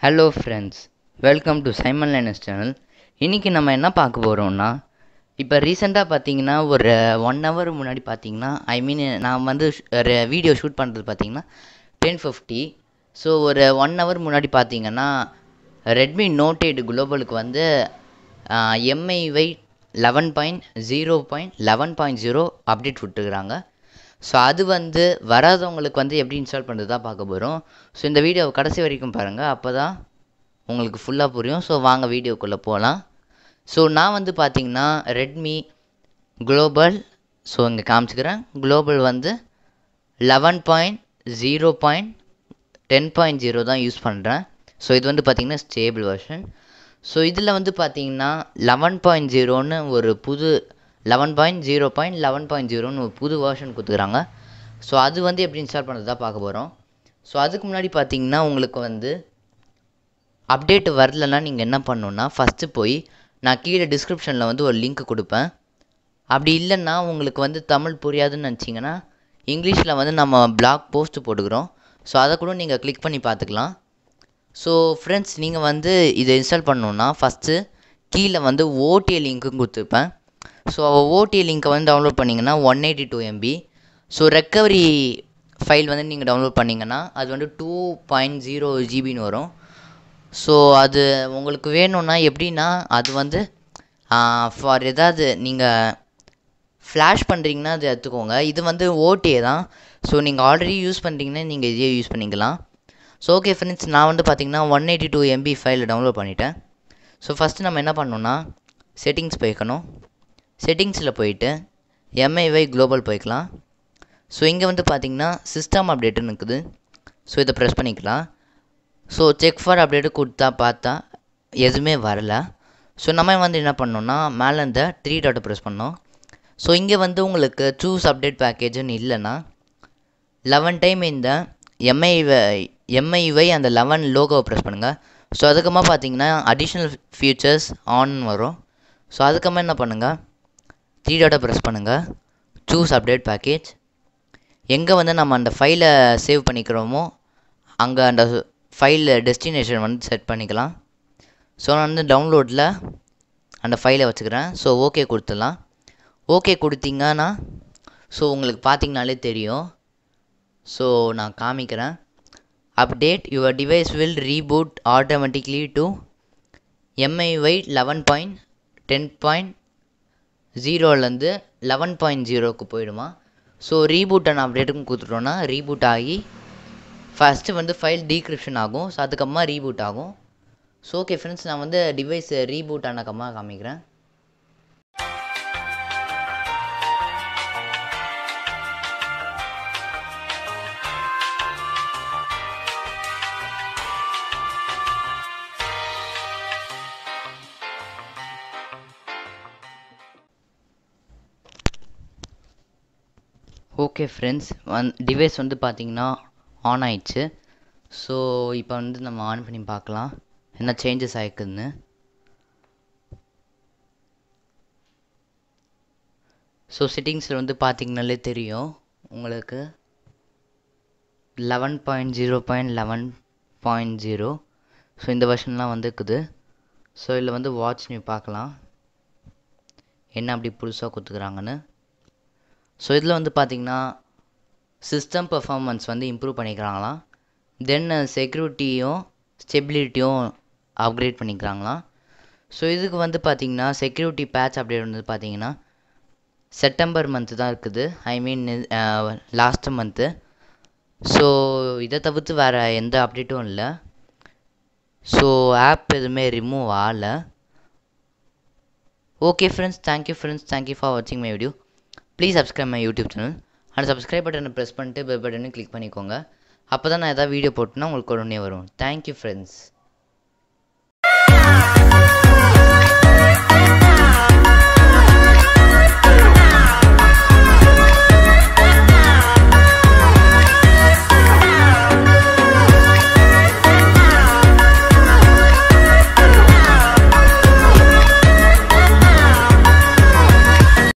Hello friends, welcome to சிmonlinus channel. இன்றைக்கி நம்ம என்ன பார்க்க போகிறோம்னா, இப்போ ரீசெண்டாக பார்த்தீங்கன்னா ஒரு 1 hour முன்னாடி பார்த்தீங்கன்னா நான் வந்து ஒரு வீடியோ ஷூட் பண்ணுறது பார்த்தீங்கன்னா 10:50. ஸோ ஒரு 1 hour முன்னாடி பார்த்தீங்கன்னா ரெட்மி நோட் 8 குளோபலுக்கு வந்து MIUI 11.0.11.0 அப்டேட் விட்டுருக்குறாங்க. ஸோ அது வந்து வராதவங்களுக்கு வந்து எப்படி இன்ஸ்டால் பண்ணுறது தான் பார்க்க போகிறோம். ஸோ இந்த வீடியோவை கடைசி வரைக்கும் பாருங்கள், அப்போ தான் உங்களுக்கு ஃபுல்லாக புரியும். ஸோ வாங்க வீடியோக்குள்ளே போகலாம். ஸோ நான் வந்து பார்த்தீங்கன்னா ரெட்மி குளோபல், ஸோ இங்கே காமிச்சிக்கிறேன். குளோபல் வந்து 11.0.10.0 தான் யூஸ் பண்ணுறேன். ஸோ இது வந்து பார்த்திங்கன்னா ஸ்டேபிள் வெர்ஷன். ஸோ இதில் வந்து பார்த்திங்கன்னா 11.0ன்னு ஒரு புது 11.0.11.0ன்னு ஒரு புது வெர்ஷன் கொடுத்துக்கிறாங்க. ஸோ அது வந்து எப்படி இன்ஸ்டால் பண்ணுறது தான் பார்க்க போகிறோம். ஸோ அதுக்கு முன்னாடி பார்த்தீங்கன்னா உங்களுக்கு வந்து அப்டேட் வரலன்னா நீங்கள் என்ன பண்ணணுன்னா, ஃபஸ்ட்டு போய் நான் கீழே டிஸ்கிரிப்ஷனில் வந்து ஒரு லிங்க் கொடுப்பேன். அப்படி இல்லைன்னா உங்களுக்கு வந்து தமிழ் புரியாதுன்னு நினச்சிங்கன்னா இங்கிலீஷில் வந்து நம்ம பிளாக் போஸ்ட்டு போட்டுக்கிறோம். ஸோ அதை கூட நீங்கள் கிளிக் பண்ணி பார்த்துக்கலாம். ஸோ ஃப்ரெண்ட்ஸ், நீங்கள் வந்து இதை இன்ஸ்டால் பண்ணணுன்னா ஃபஸ்ட்டு கீழே வந்து ஓடிஏ லிங்க்கும் கொடுத்துருப்பேன். ஸோ ஓடிஏ லிங்க்கை வந்து டவுன்லோட் பண்ணிங்கன்னா 182 MB. ஸோ ரெக்கவரி ஃபைல் வந்து நீங்கள் டவுன்லோட் பண்ணிங்கன்னா அது வந்து 2.0 GBன்னு வரும். ஸோ அது உங்களுக்கு வேணும்னா எப்படின்னா, அது வந்து ஃபார் ஏதாவது நீங்கள் ஃப்ளாஷ் பண்ணுறீங்கன்னா அது எடுத்துக்கோங்க. இது வந்து ஓடிஏ தான். ஸோ நீங்கள் ஆல்ரெடி யூஸ் பண்ணுறீங்கன்னா நீங்கள் இதையே யூஸ் பண்ணிக்கலாம். ஸோ ஓகே ஃப்ரெண்ட்ஸ், நான் வந்து பார்த்திங்கன்னா 182 MB ஃபைலை டவுன்லோட் பண்ணிட்டேன். ஸோ ஃபஸ்ட்டு நம்ம என்ன பண்ணணுன்னா, செட்டிங்ஸ் போய்க்கணும். செட்டிங்ஸில் போயிட்டு MIUI குளோபல் போய்க்கலாம். ஸோ இங்கே வந்து பார்த்திங்கன்னா சிஸ்டம் அப்டேட்டுன்னு இருக்குது. ஸோ இதை ப்ரெஸ் பண்ணிக்கலாம். ஸோ செக் ஃபார் அப்டேட்டு கொடுத்தா பார்த்தா எதுவுமே வரல. ஸோ நம்ம வந்து என்ன பண்ணோன்னா, மேலே இந்த 3 டாட்டை ப்ரெஸ் பண்ணோம். ஸோ இங்கே வந்து உங்களுக்கு சூஸ் அப்டேட் பேக்கேஜுன்னு இல்லைன்னா 11 டைம் இந்த MIUI அந்த 11 லோகோவை ப்ரெஸ் பண்ணுங்கள். ஸோ அதுக்கப்புறமா பார்த்தீங்கன்னா அடிஷ்னல் ஃபீச்சர்ஸ் ஆன் வரும். ஸோ அதுக்கப்புறமா என்ன பண்ணுங்கள், 3 டாட்டை ப்ரெஸ் பண்ணுங்கள், சூஸ் அப்டேட் பேக்கேஜ். எங்கே வந்து நம்ம அந்த ஃபைலை சேவ் பண்ணிக்கிறோமோ அங்கே அந்த ஃபைல் டெஸ்டினேஷன் வந்து செட் பண்ணிக்கலாம். ஸோ நான் வந்து டவுன்லோடில் அந்த ஃபைலை வச்சுக்கிறேன். ஸோ ஓகே கொடுத்துடலாம். ஓகே கொடுத்தீங்கன்னா ஸோ உங்களுக்கு பார்த்தீங்கனாலே தெரியும். ஸோ நான் காமிக்கிறேன். Update your device will reboot automatically to MIUI 11.10.0லேருந்து 11.0க்கு போயிடுமா. ஸோ ரீபூட்டான அப்டேட்டுக்கும் கொடுத்துட்டோன்னா ரீபூட் ஆகி ஃபஸ்ட்டு வந்து ஃபைல் டீக்ரிப்ஷன் ஆகும். ஸோ அதுக்கப்புறமா ரீபூட் ஆகும். ஸோ ஓகே ஃப்ரெண்ட்ஸ், நான் வந்து டிவைஸ் ரீபூட் ஆனக்கம்மா காமிக்கிறேன். ஓகே ஃப்ரெண்ட்ஸ், டிவைஸ் வந்து பார்த்திங்கன்னா ஆன் ஆயிடுச்சு. ஸோ இப்போ வந்து நம்ம ஆன் பண்ணி பார்க்கலாம் என்ன சேஞ்சஸ் ஆகிக்குதுன்னு. ஸோ செட்டிங்ஸில் வந்து பார்த்திங்கனாலே தெரியும் உங்களுக்கு 11.0.11.0. ஸோ இந்த வெர்ஷன்லாம் வந்துருக்குது. ஸோ இதில் வந்து வாட்ச் நியூ பார்க்கலாம் என்ன அப்படி புதுசாக கொடுத்துக்குறாங்கன்னு. ஸோ இதில் வந்து பார்த்திங்கன்னா சிஸ்டம் பர்ஃபார்மன்ஸ் வந்து இம்ப்ரூவ் பண்ணிக்கிறாங்களாம். தென் செக்யூரிட்டியும் ஸ்டெபிலிட்டியும் அப்கிரேட் பண்ணிக்கிறாங்களாம். ஸோ இதுக்கு வந்து பார்த்திங்கன்னா செக்யூரிட்டி பேட்ச் அப்டேட் வந்து பார்த்திங்கன்னா செப்டம்பர் மந்த்து தான் இருக்குது, லாஸ்ட்டு மந்த்து. ஸோ இதை தவிர்த்து வேறு எந்த அப்டேட்டும் இல்லை. ஸோ ஆப் எதுவுமே ரிமூவ் ஆகலை. ஓகே ஃப்ரெண்ட்ஸ், தேங்க்யூ ஃபார் வாட்சிங் my video. Please subscribe my YouTube channel. அந்த சப்ஸ்கிரைப் பட்டனை ப்ரெஸ் பண்ணிட்டு பெல் பட்டனை கிளிக் பண்ணிக்கோங்க. அப்போ தான் நான் எதாவது வீடியோ போட்டேன்னா உங்களுக்கு உடனே வரும். Thank you friends.